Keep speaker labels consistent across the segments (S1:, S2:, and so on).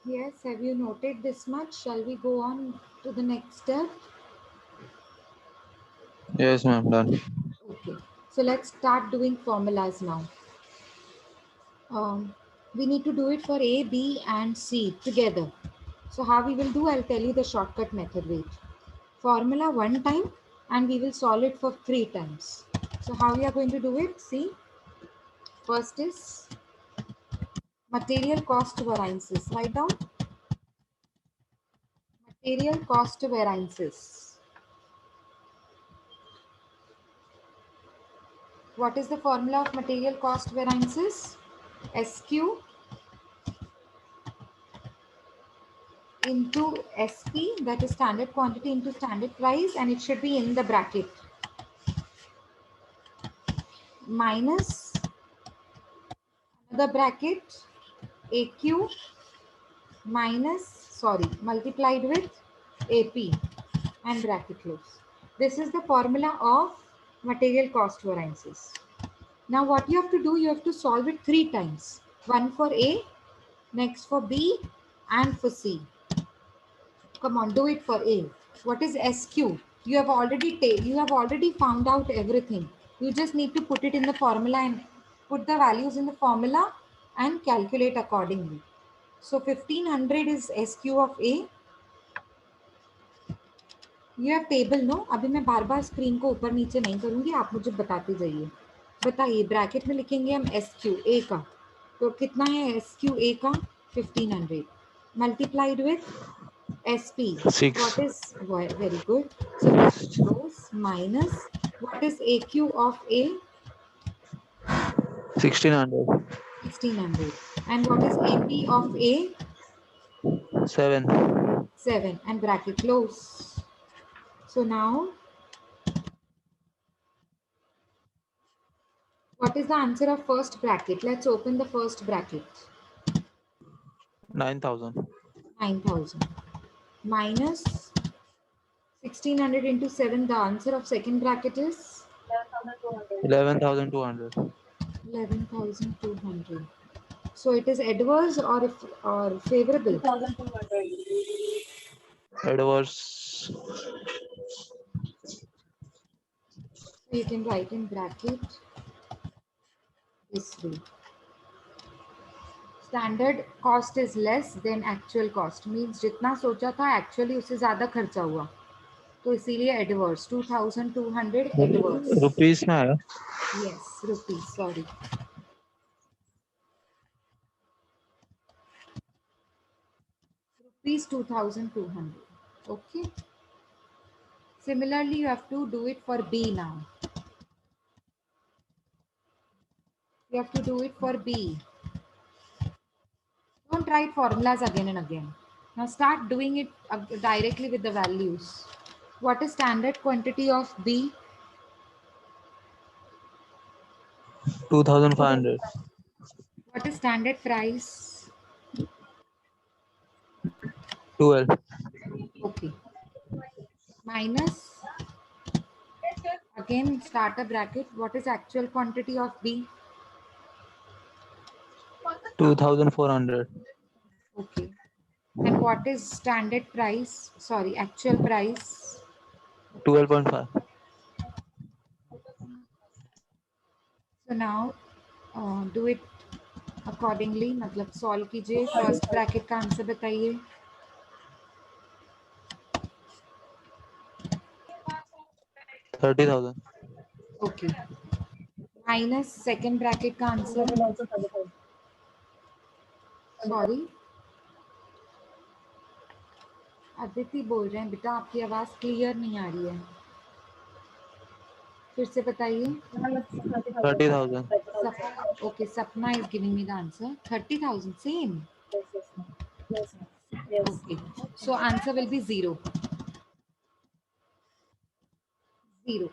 S1: Yes, have you noted this much? Shall we go on to the next step?
S2: Yes, ma'am. Done.
S1: Okay, so let's start doing formulas now. We need to do it for A, B, and C together. So how we will do, I'll tell you the shortcut method. Wait. Formula one time and we will solve it for three times. So how we are going to do it? See, first is material cost variances. Write down material cost variances. What is the formula of material cost variances? SQ into SP, that is standard quantity into standard price, and it should be in the bracket, minus another bracket AQ minus, sorry, multiplied with AP and bracket close. This is the formula of material cost variances. Now what you have to do, you have to solve it three times. One for A, next for B, and for C. Come on, do it for A. What is SQ? You have already found out everything. You just need to put it in the formula and put the values in the formula and calculate accordingly. So 1500 is SQ of A. You have table, no? अभी मैं बार बार screen को ऊपर नीचे नहीं करूंगी, आप मुझे बताते जाइए. बताइए, ब्रैकेट में लिखेंगे हम SQ A का. तो कितना है SQ A का? 1500 multiplied with SP. What
S2: 6.
S1: is, very good. So bracket close minus, what is AQ of A?
S2: 1600.
S1: 1600. And what is AP of A?
S2: 7.
S1: 7. And bracket close. So now, what is the answer of first bracket? Let's open the first bracket.
S2: 9000.
S1: 9000. Minus 1600 into 7. The answer of second bracket is
S2: 11,200.
S1: 11,200. So it is adverse or favorable?
S2: Adverse.
S1: So you can write in bracket this way. Standard cost is less than actual cost. Means जितना सोचा था actually उससे ज़्यादा खर्चा हुआ. तो इसीलिए adverse. 2,200 adverse.
S2: Rupees में आया.
S1: Yes, rupees. Sorry. Rupees 2,200. Okay. Similarly, you have to do it for B now. You have to do it for B. Don't write formulas again and again. Now start doing it directly with the values. What is standard quantity of B?
S2: 2,500.
S1: What is standard price?
S2: 12.
S1: Okay. Minus, again start a bracket. What is actual quantity of B?
S2: 2,400.
S1: Okay. And what is standard price? Sorry, actual price?
S2: 12.5.
S1: So now do it accordingly. मतलब solve कीजिए. First bracket का answer बताइए.
S2: 30,000.
S1: Okay. Minus second bracket का answer. Sorry. Aditi बोल रहे हैं बेटा, आपकी आवाज क्लियर नहीं आ रही है. फिर से बताइए.
S2: 30,000.
S1: Okay, Sapna is giving me the answer. 30,000, same. Okay, so answer will be 0. 0.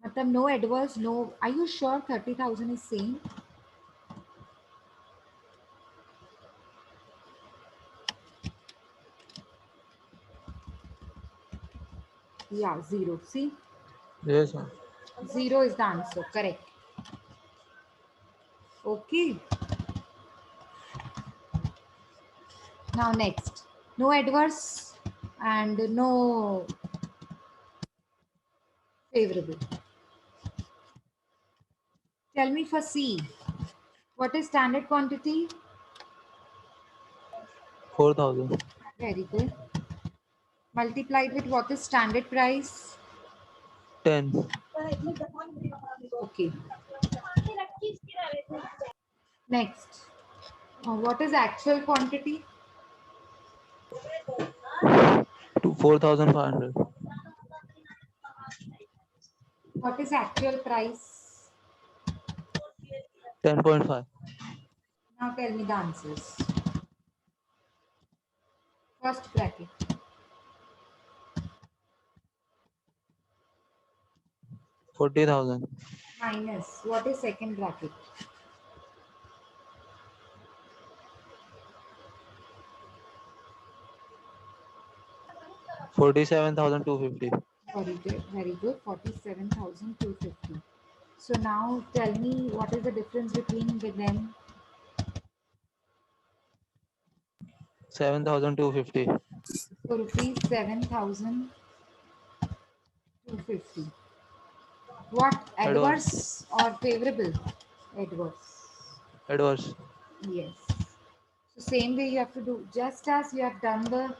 S1: मतलब no adverse, no. Are you sure 30,000 is same? Yeah, 0. See,
S2: Yes, ma'am.
S1: 0 is the answer. Correct. Okay. Now next, no adverse and no favorable. Tell me for C, what is standard quantity?
S2: 4,000.
S1: Very good. Multiplied with what is standard price?
S2: 10.
S1: Okay. Next, what is actual quantity?
S2: 4,500.
S1: What is actual price?
S2: 10.5.
S1: Now tell me the answers. First bracket.
S2: 40,000.
S1: Minus, what is second bracket?
S2: 47,250.
S1: Very good, very good. 47,250. So now tell me what is the difference between them?
S2: 7,250.
S1: So rupees 7,250. What,
S2: Adverse.
S1: adverse or favorable? Adverse.
S2: Adverse.
S1: Yes. So same way you have to do, just as you have done the,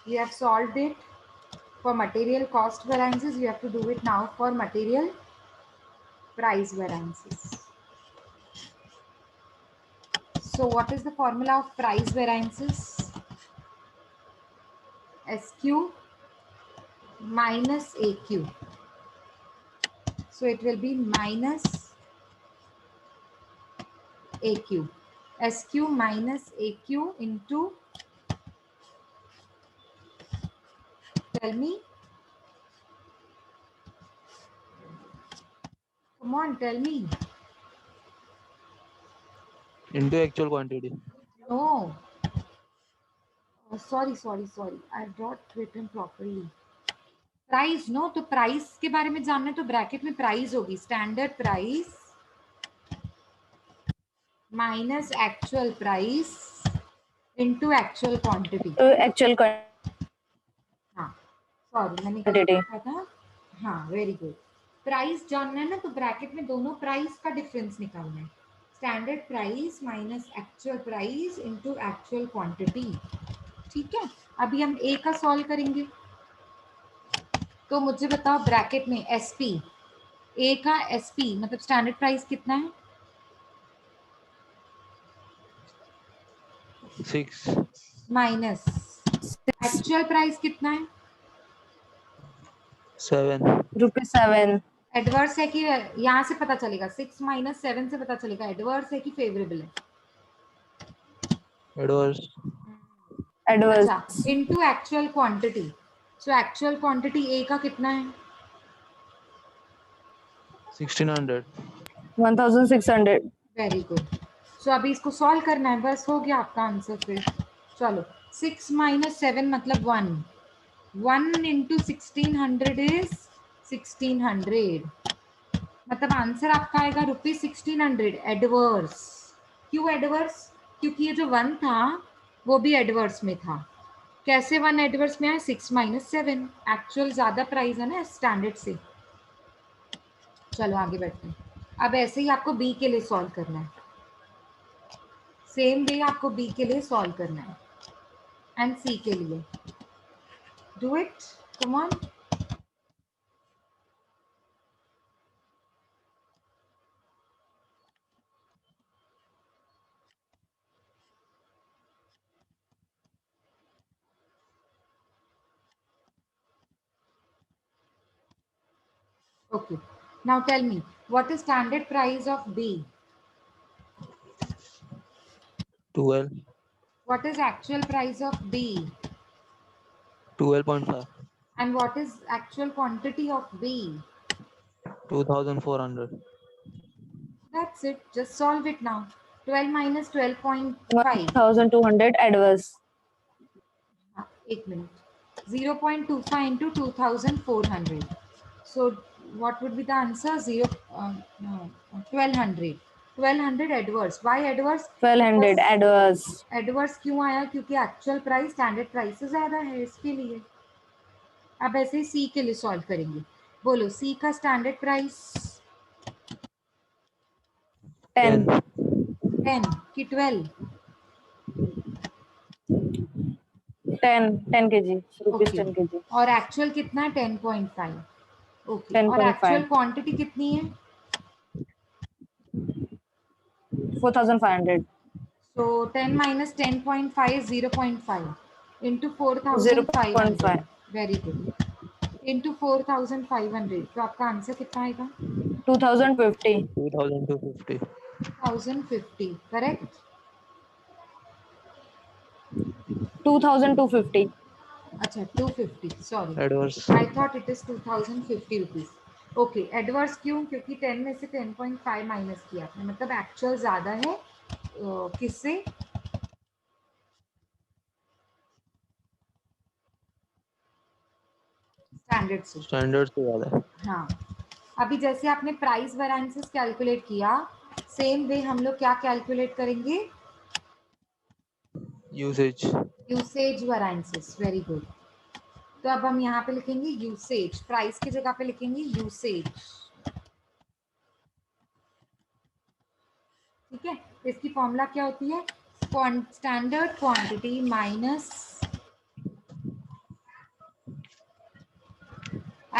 S1: you have solved it for material cost variances, you have to do it now for material price variances. So what is the formula of price variances? SQ minus AQ. So it will be minus AQ. SQ minus AQ into, tell me. Come on, tell me.
S2: Into actual quantity.
S1: No. Oh, sorry. I not written properly. Price नो तो price के बारे में जानना है तो bracket में price होगी standard price minus actual price into actual quantity
S3: actual
S1: हाँ सॉरी मैंने गलत
S3: quantity.
S1: लिखा था हाँ वेरी गुड प्राइस जानना है ना तो ब्रैकेट में दोनों प्राइस का डिफरेंस निकालना है standard price minus actual price into actual quantity ठीक है अभी हम ए का सॉल्व करेंगे तो मुझे बताओ ब्रैकेट में एसपी ए का एसपी मतलब स्टैंडर्ड प्राइस कितना है
S2: 6.
S1: माइनस एक्चुअल प्राइस कितना है
S2: 7.
S3: Rupees 7.
S1: एडवर्स है कि यहाँ से पता चलेगा 6 माइनस 7 से पता चलेगा एडवर्स है कि फेवरेबल है
S2: Adverse.
S3: Adverse.
S1: अच्छा into actual quantity so actual quantity A का कितना है
S2: 1,600.
S3: 1,600.
S1: वेरी गुड सो अभी इसको सॉल्व करना है बस हो गया आपका आंसर फिर चलो 6 माइनस 7 मतलब 1 1 इंटू 1600 इज 1600 मतलब आंसर आपका आएगा रुपीज 1600 एडवर्स क्यों एडवर्स क्योंकि ये जो 1 था वो भी एडवर्स में था कैसे 1 एडवर्स में आया 6 माइनस 7 एक्चुअल ज्यादा प्राइस है ना स्टैंडर्ड से चलो आगे बढ़ते हैं अब ऐसे ही आपको बी के लिए सॉल्व करना है सेम वे आपको बी के लिए सॉल्व करना है एंड सी के लिए do it come on okay now tell me what is standard price of B
S2: 12.
S1: what is actual price of B
S2: 12.5.
S1: and what is actual quantity of B
S2: 2,400.
S1: that's it just solve it now 12 minus 12.5
S3: 1,200 adverse.
S1: एक minute 0.25 into 2,400 so what would be the answer 0 no, 1200 1200 adverse. Why adverse?
S3: 1200 adverse.
S1: Adverse क्यों आया? क्योंकि actual price standard price से ज्यादा है, इसके लिए. अब ऐसे ही सी के लिए सॉल्व करेंगे. बोलो सी का स्टैंडर्ड प्राइस
S3: 10.
S1: 10 कि 12?
S3: 10 kg. Rupees
S1: okay.
S3: 10 kg.
S1: और एक्चुअल कितना है? 10.5. ओके. और
S3: 10.5.
S1: एक्चुअल क्वांटिटी कितनी है?
S3: 4500.
S1: So 10 minus 10.5 is 0.5 into 4500.
S3: 0.5.
S1: Very good. Into 4500. तो आपका आंसर कितना आएगा?
S3: 2050.
S2: 2250.
S1: 1050. करेक्ट?
S3: 2250.
S1: अच्छा 250. Sorry,
S2: Adverse.
S1: I thought it is 2050 rupees. Okay. Adverse क्यों? क्योंकि 10 में से 10.5 माइनस किया आपने, मतलब एक्चुअल ज्यादा है. किससे? स्टैंडर्ड से.
S2: स्टैंडर्ड से ज्यादा है.
S1: हाँ. अभी जैसे आपने प्राइस वेरिएंसेस कैलकुलेट किया, सेम वे हम लोग क्या कैलकुलेट करेंगे?
S2: Usage.
S1: Usage variances. Very good. तो अब हम यहाँ पे लिखेंगे यूसेज. प्राइस की जगह पे लिखेंगे यूसेज. ठीक है. इसकी फॉर्मूला क्या होती है? Standard quantity minus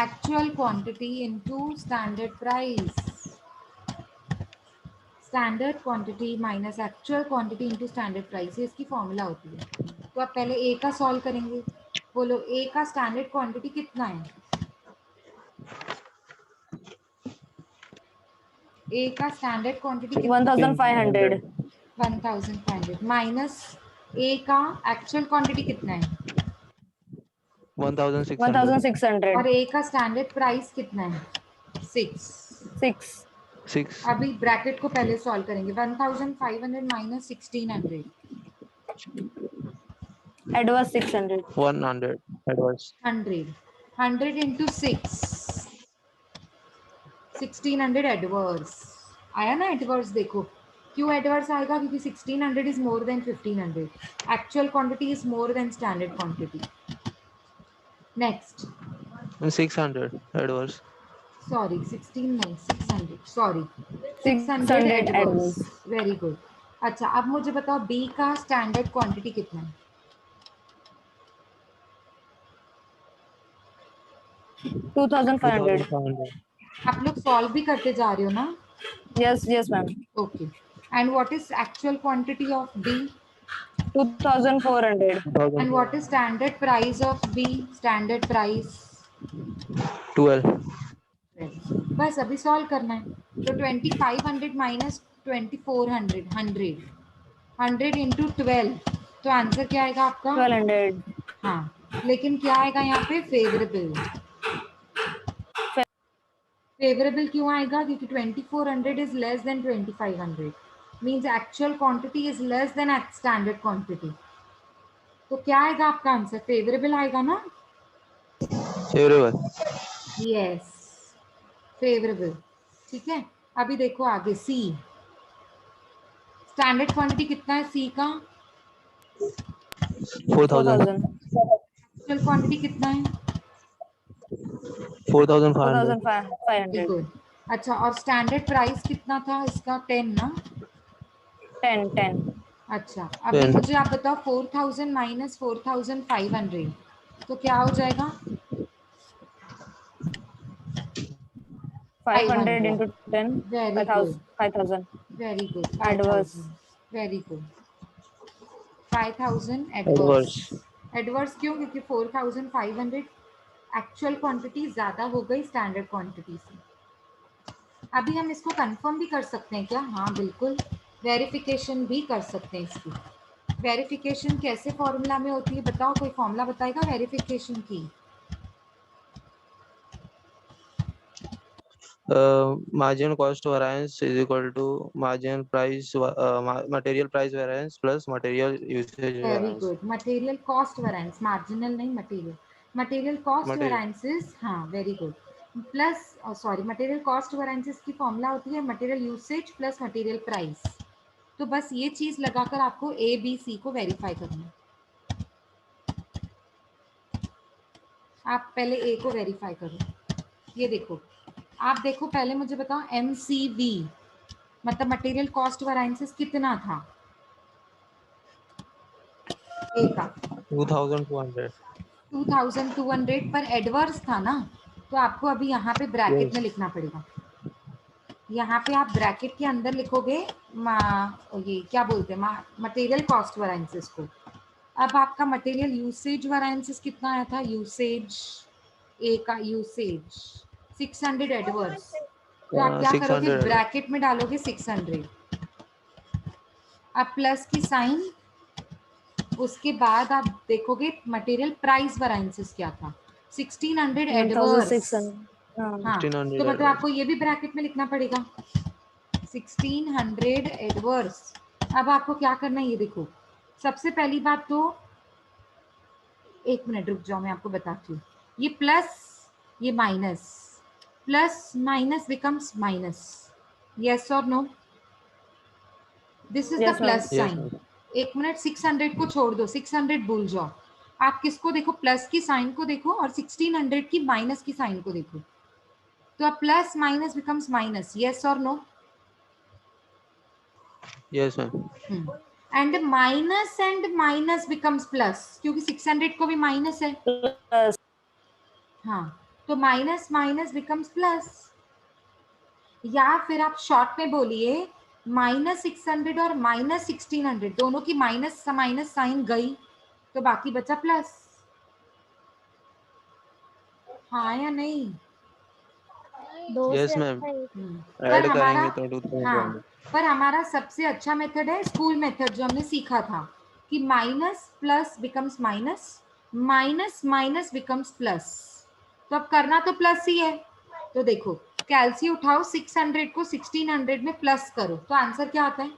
S1: actual quantity into standard price. Standard quantity minus actual quantity into standard price, ये इसकी फॉर्मूला होती है. तो आप पहले ए का सॉल्व करेंगे. बोलो ए का स्टैंडर्ड क्वांटिटी कितना है? ए का स्टैंडर्ड क्वांटिटी कितना?
S3: 1500.
S1: 1500 माइनस ए का एक्चुअल क्वांटिटी कितना है?
S2: 1600.
S3: 1600.
S1: और ए का स्टैंडर्ड प्राइस कितना है? 6.
S3: 6.
S2: 6.
S1: अभी ब्रैकेट को पहले सॉल्व करेंगे. 1500 minus 1600.
S3: Adverse 600.
S2: 100. Adverse.
S1: 100 into 6. 1600 adverse आया ना. एडवर्स देखो क्यों एडवर्स आएगा? क्योंकि 1600 is more than 1500. Actual quantity is more than standard quantity. Next.
S2: 600. Adverse.
S1: Sorry 16 नहीं, 600. Sorry 600
S3: 600
S1: adverse.
S3: adverse.
S1: Very good. अच्छा अब मुझे बताओ बी का स्टैंडर्ड क्वांटिटी कितना है?
S3: 2500.
S2: 2500.
S1: आप लोग सॉल्व भी करते जा रहे हो ना?
S3: Yes, yes, ma'am.
S1: Okay. And what is actual quantity of B?
S3: 2400.
S1: And what is standard price of B? Standard price
S2: 12.
S1: बस अभी सॉल्व करना है. तो 2500 माइनस 2400 100 इंटू 12. तो आंसर क्या आएगा आपका?
S3: 1200.
S1: हाँ. लेकिन क्या आएगा यहाँ पे? फेवरेबल. फेवरेबल क्यों आएगा? क्योंकि 2400 is less than 2500. Means actual quantity is less than standard quantity. तो क्या आएगा आपका आंसर? फेवरेबल आएगा ना?
S2: Favorable.
S1: Yes favourable. ठीक है. अभी देखो आगे सी. स्टैंडर्ड क्वांटिटी कितना है सी का?
S2: 4000.
S3: 4000.
S1: एक्चुअल क्वांटिटी कितना है?
S2: 4500.
S3: 4500.
S1: गुड. अच्छा और स्टैंडर्ड प्राइस कितना था इसका? 10 ना?
S3: 10.
S1: अच्छा अभी
S2: 10.
S1: मुझे आप बताओ 4000 माइनस 4500 तो क्या हो जाएगा?
S3: 500 into 10.
S1: Very good.
S3: 5000.
S1: Very good.
S3: Adverse.
S1: 5000. Very good. 5000
S2: Adverse.
S1: Adverse. Adverse क्यों? क्योंकि 4500 एक्चुअल क्वांटिटी ज्यादा हो गई स्टैंडर्ड क्वांटिटी से. अभी हम इसको कंफर्म भी कर सकते हैं क्या? हाँ बिल्कुल. वेरिफिकेशन भी कर सकते हैं इसकी. वेरिफिकेशन कैसे फॉर्मूला में होती है बताओ? कोई फॉर्मूला बताएगा वेरिफिकेशन की?
S2: Marginal cost variance is equal to marginal price material price variance plus material usage
S1: very
S2: variance.
S1: Good. Material cost variance. Marginal नहीं material. Material cost
S2: Material.
S1: Variances. हाँ very good. Plus sorry material cost variances की formula होती है material usage plus material price. तो बस ये चीज लगाकर आपको ए बी सी को वेरीफाई करना है। आप पहले ए को वेरीफाई करो। ये देखो, आप देखो पहले मुझे बताओ MCV मतलब मटेरियल कॉस्ट वेरिएंसेस कितना था ए का?
S2: 2200।
S1: 2200 पर एडवर्स था ना, तो आपको अभी यहाँ पे ब्रैकेट में
S2: Yes.
S1: लिखना पड़ेगा। यहाँ पे आप ब्रैकेट के अंदर लिखोगे ये क्या बोलते हैं मटेरियल कॉस्ट वेरिएंसेस को। अब आपका मटेरियल यूसेज वेरिएंसेस कितना आया था? यूसेज ए का यूसेज 600 एडवर्स। तो आप क्या करोगे?
S2: 600।
S1: ब्रैकेट में डालोगे 600, अब प्लस की साइन, उसके बाद आप देखोगे मटेरियल प्राइस वेरिएंसेस क्या था? 1600 एडवर्स।
S3: 1600. हाँ.
S1: हाँ,
S2: 1600
S1: तो मतलब
S2: advance.
S1: आपको ये भी ब्रैकेट में लिखना पड़ेगा 1600 एडवर्स। अब आपको क्या करना है ये देखो, सबसे पहली बात तो एक मिनट रुक जाओ, मैं आपको बताती हूँ। ये प्लस, ये minus, plus minus becomes minus, yes और no? This is the
S3: Yes, ma'am.
S1: Plus
S2: Yes,
S1: sign.
S2: ma'am.
S1: एक मिनट, 600 को छोड़ दो, 600 भूल जाओ। आप किसको देखो? प्लस की साइन को देखो और 1600 की माइनस की साइन को देखो। तो अब plus minus becomes minus, yes और no?
S2: Yes, ma'am.
S1: And minus becomes plus, क्योंकि 600 को भी माइनस है।
S3: Plus.
S1: हाँ, तो माइनस माइनस बिकम्स प्लस। या फिर आप शॉर्ट में बोलिए -600 और -1600 दोनों की माइनस साइन गई, तो बाकी बचा प्लस। हाँ या नहीं?
S2: Yes, ma'am.
S1: पर
S2: ऐड
S1: हमारा,
S2: करेंगे तो 2200।
S1: हाँ, पर हमारा सबसे अच्छा मेथड है स्कूल मेथड जो हमने सीखा था कि minus plus becomes minus, minus minus becomes plus. तो अब करना तो प्लस ही है। तो देखो कैलसी उठाओ, 600 को 1600 में प्लस करो तो आंसर क्या आता है?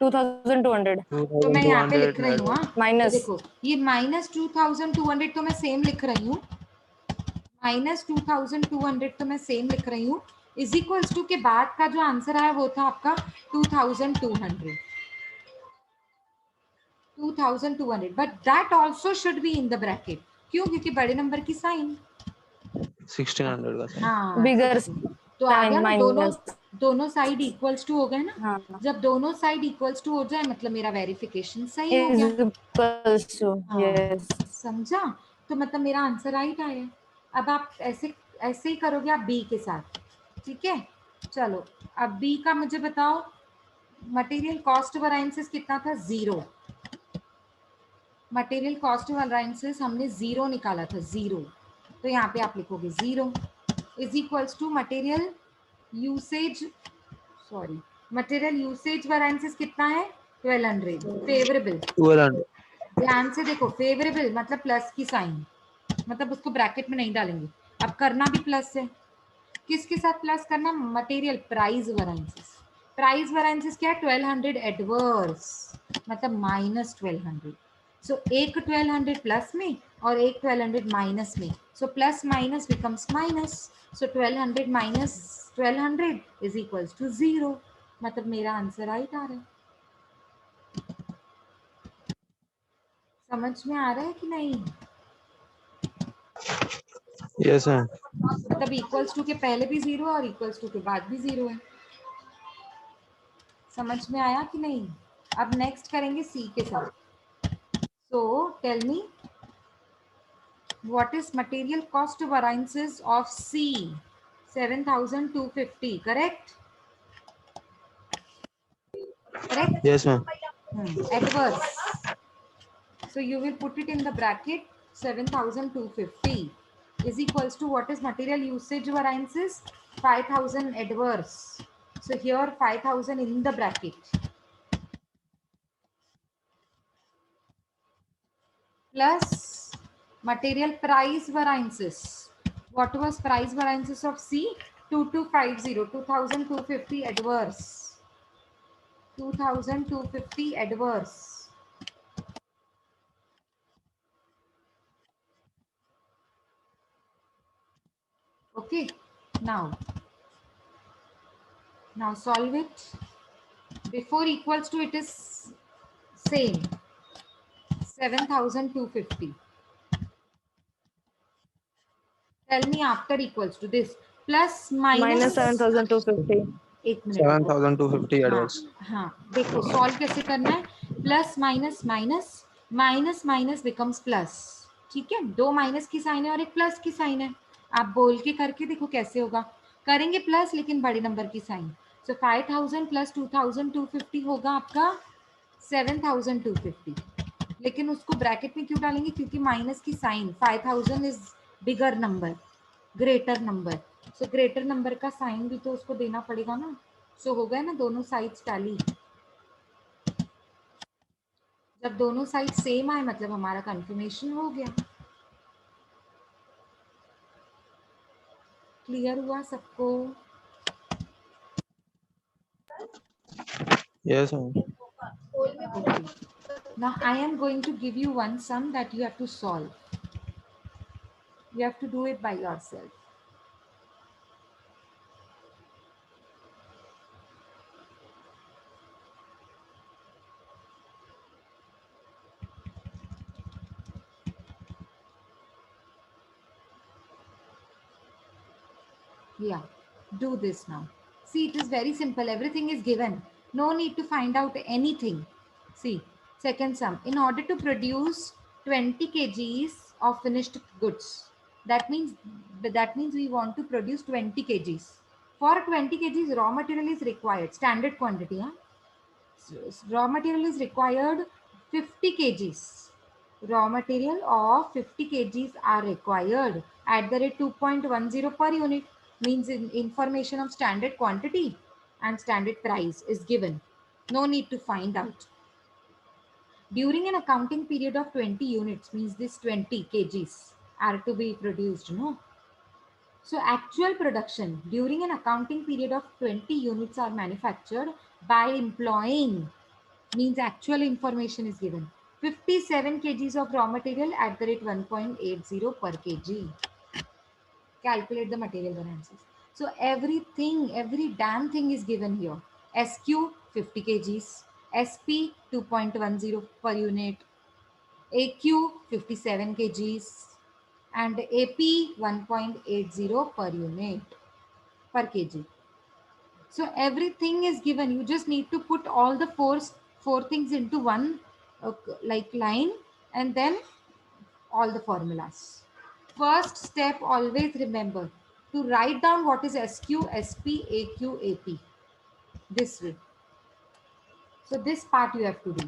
S3: 2200.
S1: तो मैं यहाँ पे लिख रही हूँ, हाँ, तो
S3: Minus.
S1: देखो ये -2200 तो मैं सेम लिख रही हूँ, -2200 तो मैं सेम लिख रही हूँ, इज इक्वल्स टू के बाद का जो आंसर आया वो था आपका 2200, 2200, but that also should be in the bracket. क्यों? क्योंकि बड़े नंबर की साइन।
S2: 1600 का साइन।
S1: हाँ,
S3: Bigger
S1: 16, तो आ गया
S3: sign
S1: ना, दोनों
S3: minus.
S1: दोनों साइड इक्वल्स टू हो गए ना।
S3: हाँ.
S1: जब दोनों साइड इक्वल्स टू हो जाए मतलब मेरा वेरिफिकेशन सही हो
S3: Is
S1: गया।
S3: equals to.
S1: हाँ,
S3: Yes.
S1: समझा? तो मतलब मेरा आंसर राइट आया। अब आप ऐसे ऐसे ही करोगे आप बी के साथ, ठीक है? चलो अब बी का मुझे बताओ, मटेरियल कॉस्ट वेरिएंसेस कितना था? 0। मटेरियल कॉस्ट वेरिएंसेस हमने 0 निकाला था, 0। तो यहाँ पे आप लिखोगे 0 is equals to material usage, sorry material usage variances कितना है? 1200। फेवरेबल,
S2: 1200।
S1: ध्यान से देखो, फेवरेबल मतलब प्लस की साइन, मतलब उसको ब्रैकेट में नहीं डालेंगे। अब करना भी प्लस है, किसके साथ प्लस करना? Material price variances. Price variances क्या है? 1200 एडवर्स, मतलब -1200। सो एक 1200 प्लस में और एक 1200 माइनस में, so plus minus becomes minus. So 1200 minus 1200 is equals to 0। मतलब मेरा आंसर राइट आ रहा है। समझ में आ रहा है कि नहीं?
S2: Yes, ma'am.
S1: मतलब इक्वल्स टू के पहले भी 0 और इक्वल्स टू के बाद भी 0 है। समझ में आया कि नहीं? अब नेक्स्ट करेंगे सी के साथ। So tell me what is material cost variances of C? 7250, correct? Correct?
S2: Yes, ma'am.
S1: Adverse. So you will put it in the bracket 7250 is equals to what is material usage variances? 5000 adverse. So here 5000 in the bracket plus material price variances. What was price variances of C? 2250, 2250 adverse, 2250 adverse. Okay, now solve it. Before equals to, it is same 7,250. Tell me after equals to this plus
S3: minus
S1: minus
S3: 7,250.
S1: एक minute रुको
S2: 7,250
S1: हाँ
S2: advance.
S1: हाँ देखो solve कैसे करना है plus minus minus minus minus becomes plus ठीक है दो माइनस की साइन है और एक प्लस की साइन है आप बोल के करके देखो कैसे होगा करेंगे प्लस लेकिन बड़े नंबर की साइन सो 5,000 प्लस 2,250 होगा आपका 7,250 लेकिन उसको ब्रैकेट में क्यों डालेंगे क्योंकि माइनस की sign 5,000 is bigger number greater number so greater number का साइन भी तो उसको देना पड़ेगा ना सो हो गया ना दोनों साइड्स टैली जब दोनों साइड सेम आए मतलब हमारा कंफर्मेशन हो गया क्लियर हुआ सबको
S2: Yes, ma'am.
S1: okay now I am going to give you one sum that you have to solve you have to do it by yourself yeah do this now see it is very simple everything is given no need to find out anything see second sum in order to produce 20 kgs of finished goods that means we want to produce 20 kgs for 20 kgs raw material is required standard quantity huh? Raw material is required 50 kgs raw material of 50 kgs are required at the rate 2.10 per unit means information of standard quantity and standard price is given no need to find out during an accounting period of 20 units means this 20 kgs are to be produced no so actual production during an accounting period of 20 units are manufactured by employing means actual information is given 57 kgs of raw material at the rate 1.80 per kg calculate the material variances so every damn thing is given here sq 50 kgs sp 2.10 per unit aq 57 kgs and ap 1.80 per unit per kg so everything is given you just need to put all the four things into one like line and then all the formulas first step always remember to write down what is sq sp aq ap this way so this part you have to do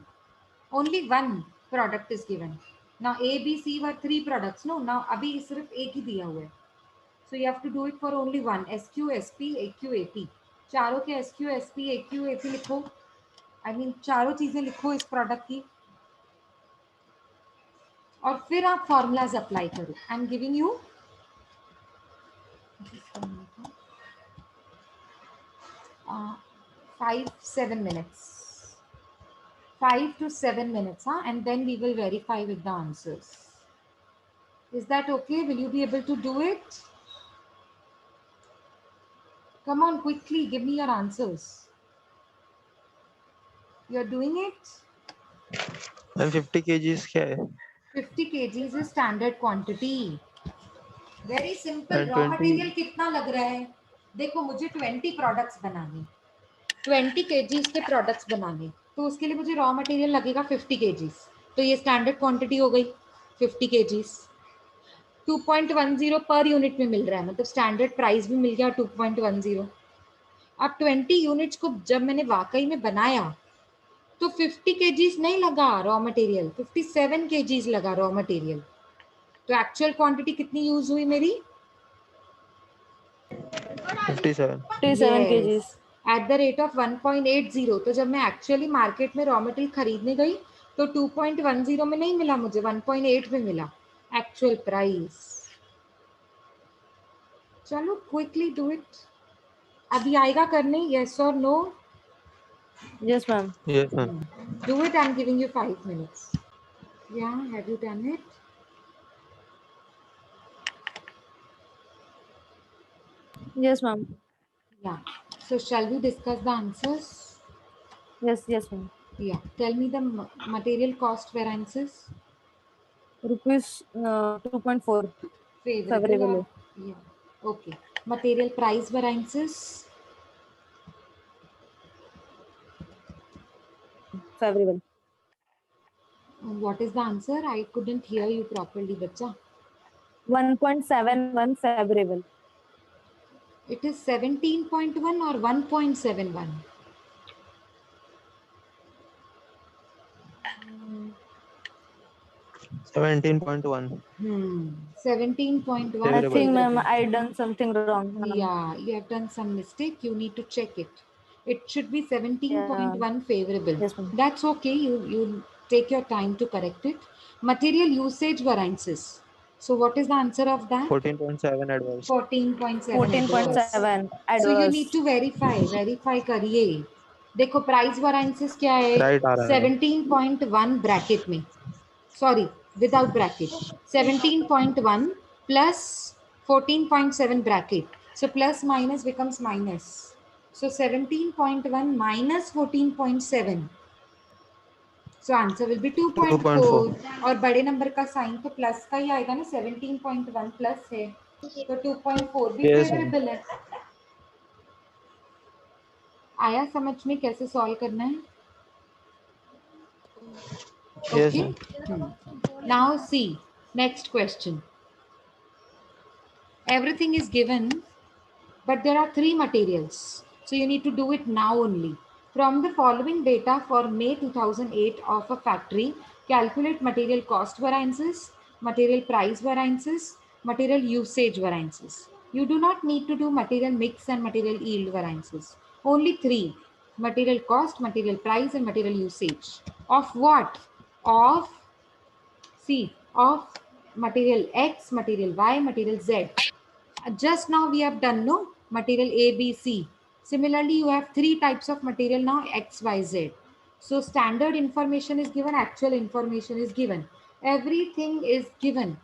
S1: only one product is given now a b c were three products no now abhi sirf ek hi diya hua hai so you have to do it for only one sq sp aq ap चारों के sq sp aq ap लिखो I mean चारों चीजें लिखो इस product की और फिर आप फॉर्मूलाज अप्लाई करो आई am giving you 5-7 minutes 5 to 7 minutes and then we will verify with the answers is that okay will you be able to do it come on quickly give me your answers you're doing it
S2: Ma'am, 50 kgs क्या है?
S1: 50 kgs is standard quantity very simple
S2: And
S1: raw
S2: 20.
S1: Material कितना लग रहा है देखो मुझे 20 products बनाने 20 kgs के प्रोडक्ट्स बनाने तो उसके लिए मुझे रॉ मटेरियल लगेगा 50 kgs तो ये स्टैंडर्ड क्वांटिटी हो गई 50 kgs 2.10 पर यूनिट में मिल रहा है मतलब स्टैंडर्ड प्राइस भी मिल गया 2.10 अब 20 यूनिट्स को जब मैंने वाकई में बनाया तो 50 kgs नहीं लगा रॉ मटेरियल 57 kgs लगा रॉ मटेरियल तो एक्चुअल क्वांटिटी कितनी यूज हुई मेरी
S2: 57.
S3: 57 kgs.
S1: At the rate of 1.80 तो जब मैं एक्चुअली मार्केट में रॉ मटेरियल खरीदने गई तो 2.10 में नहीं मिला मुझे 1.8 में मिला एक्चुअल प्राइस चलो क्विकली डू इट अभी आएगा करने यस और no
S3: Yes, ma'am.
S2: Yes, ma'am.
S1: Do it I am giving you 5 minutes या have you done it
S3: Yes, ma'am.
S1: Yeah. So shall we discuss the answers?
S3: Yes, yes, ma'am.
S1: Yeah. Tell me the material cost variances.
S3: Rupees 2.4
S1: Favorable or
S3: favorable.
S1: yeah. Okay. Material price variances.
S3: Favorable.
S1: What is the answer? I couldn't hear you properly, bacha.
S3: 1.71 favorable.
S1: It is 17.1 or 1.71?
S2: 17.1
S1: 17.1
S3: I
S2: favorable.
S3: think, ma'am,
S1: favorable.
S3: I done something wrong, ma'am.
S1: Yeah, you have done some mistake. You need to check it. It should be
S3: Yeah.
S1: 17.1 favorable.
S3: Yes, ma'am.
S1: That's okay. You take your time to correct it. Material usage variances. So what is the answer of that?
S2: 14.7 adverse.
S1: 14.7 adverse.
S3: 14.7
S1: So you need
S3: adverse.
S1: to verify करिए. देखो price variances क्या है?
S2: Right आ रहा है
S1: 17.1 bracket में. Sorry, without bracket. 17.1 plus 14.7 bracket. So plus minus becomes minus. So 17.1 minus 14.7. So answer will be
S2: 2.4
S1: 2.4. और बड़े number का साइन तो प्लस का ही आएगा ना. 17.1 प्लस है तो 2.4 भी
S2: yes ma'am.
S1: फेवरेबल है. आया समझ में कैसे सॉल्व करना है?
S2: Yes
S1: Okay.
S2: ma'am.
S1: Now see next question. Everything is given, but there are three materials. So you need to do it now only. From the following data for May 2008 of a factory, calculate material cost variances, material price variances, material usage variances. You do not need to do material mix and material yield variances. Only three: material cost, material price, and material usage. Of what? Of C, of material X, material Y, material Z. Just now we have done no material A, B, C. Similarly, you have three types of material now X, Y, Z. So standard information is given, actual information is given. Everything is given.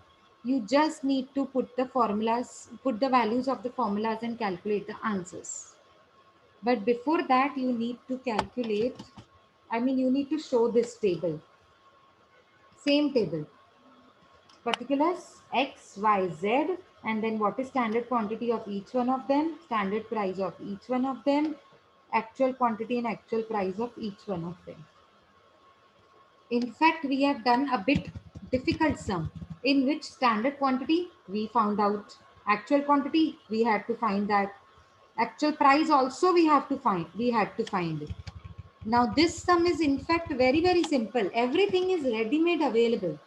S1: You just need to put the formulas, put the values of the formulas and calculate the answers. But before that, you need to calculate, you need to show this table. Same table. Particulars X, Y, Z, and then what is standard quantity of each one of them, standard price of each one of them, actual quantity and actual price of each one of them. In fact, we have done a bit difficult sum in which standard quantity we found out, actual quantity we had to find that, actual price also we had to find it. Now this sum is in fact very simple. Everything is ready-made available.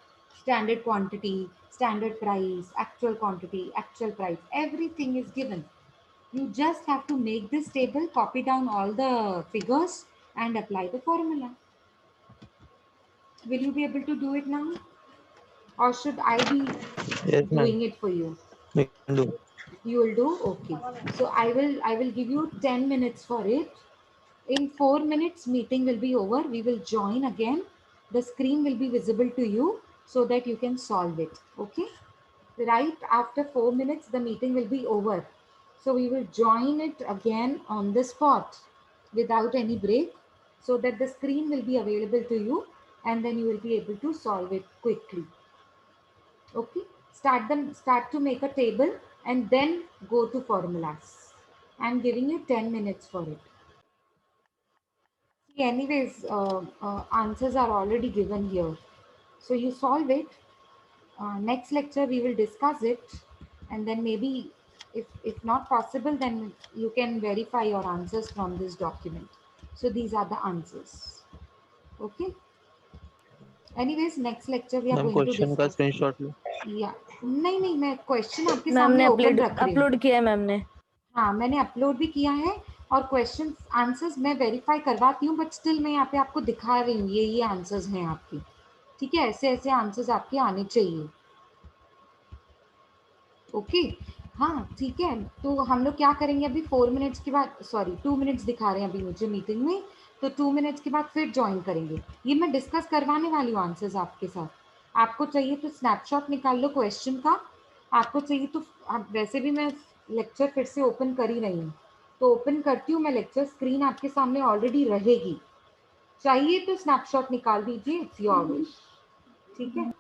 S1: Standard quantity, standard price, actual quantity, actual price, everything is given. You just have to make this table, copy down all the figures and apply the formula. Will you be able to do it now? Or should I be
S2: Yes ma'am.
S1: doing it for you?
S2: We can do.
S1: You will do? Okay. So I will give you 10 minutes for it. In 4 minutes, meeting will be over. We will join again. The screen will be visible to you so that you can solve it. Okay. Right after 4 minutes, the meeting will be over. So we will join it again on the spot without any break so that the screen will be available to you and then you will be able to solve it quickly. Okay. Start to make a table and then go to formulas. I'm giving you 10 minutes for it. See, anyways, answers are already given here. So you solve it. Next lecture we will discuss it, and then maybe if not possible, then you can verify your answers from this document. So these are the answers. Okay. Anyways, next lecture we are
S2: ma'am
S1: going to
S2: question का
S1: discuss.
S2: Screenshot लो.
S1: Yeah. नहीं मैं question आपके
S3: ma'am
S1: सामने
S3: ने
S1: open रख रही हूँ.
S3: Upload किया है मैम ने.
S1: हाँ मैंने अपलोड भी किया है और क्वेश्चन आंसर्स मैं वेरीफाई करवाती हूँ, बट स्टिल मैं यहाँ पे आपको दिखा रही हूँ ये आंसर्स हैं आपकी. ठीक है, ऐसे ऐसे आंसर्स आपके आने चाहिए. ओके. हाँ ठीक है. तो हम लोग क्या करेंगे अभी 4 मिनट्स के बाद, सॉरी 2 मिनट्स दिखा रहे हैं अभी मुझे मीटिंग में, तो 2 मिनट्स के बाद फिर ज्वाइन करेंगे. ये मैं डिस्कस करवाने वाली हूँ आंसर्स आपके साथ. आपको चाहिए तो स्नैपशॉट निकाल लो क्वेश्चन का. आपको चाहिए तो वैसे भी मैं लेक्चर फिर से ओपन कर ही रही हूँ, तो ओपन करती हूँ मैं लेक्चर, स्क्रीन आपके सामने ऑलरेडी रहेगी, चाहिए तो स्नैपशॉट निकाल दीजिए, इट्स योर विश, ठीक है।